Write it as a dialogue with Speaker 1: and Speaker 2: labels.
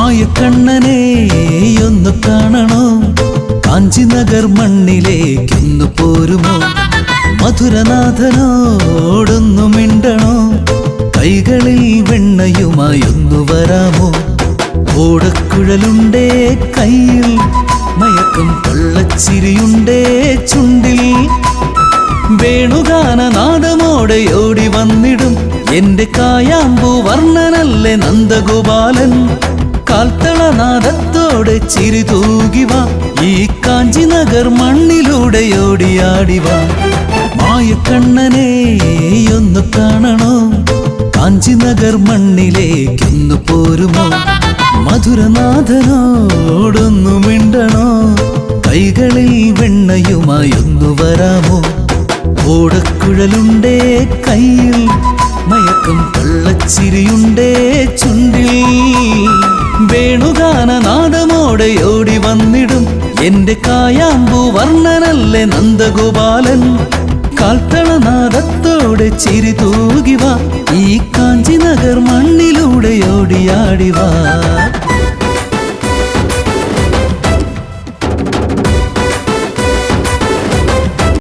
Speaker 1: മായക്കണ്ണനെ ഒന്ന് കാണണോ, കാഞ്ചിനഗർ മണ്ണിലേക്കൊന്നു പോരുമോ, മധുരനാഥനോടൊന്നു മിണ്ടണോ, കൈകളിൽ വെണ്ണയുമായൊന്നു വരാമോ. ഓടക്കുഴലുണ്ടേ കയ്യിൽ, മയക്കം കൊള്ളച്ചിരിയുണ്ടേ ചുണ്ടിൽ, വേണുഗാനനാദമോടെ ഓടി വന്നിടും എന്റെ കായാമ്പൂ വർണ്ണനല്ലേ നന്ദഗോപാലൻ. കാൽത്തളനാദത്തോടെ ചിരി തൂകിവാ, ഈ കാഞ്ചിനഗർ മണ്ണിലൂടെ ഓടിയാടിവാ. മായക്കണ്ണനെ ഒന്ന് കാണണോ, കാഞ്ചിനഗർ മണ്ണിലേക്കൊന്നു പോരുമോ, മധുരനാഥനോടൊന്നു മിണ്ടണോ, കൈകളിൽ വെണ്ണയുമായൊന്നു വരാമോ. ഓടക്കുഴലുണ്ടേ കയ്യിൽ, മയക്കം കൊള്ളച്ചിരിയുണ്ടേ ചുണ്ടിൽ, വേണുഗാനനാദമോടെ ഓടി വന്നിടും എന്റെ കായാമ്പൂ വർണ്ണനല്ലേ നന്ദഗോപാലൻ. കാൽത്തളനാദത്തോടെ ചിരി തൂകിവാ, ഈ കാഞ്ചിനഗർ മണ്ണിലൂടെ ഓടിയാടിവാ.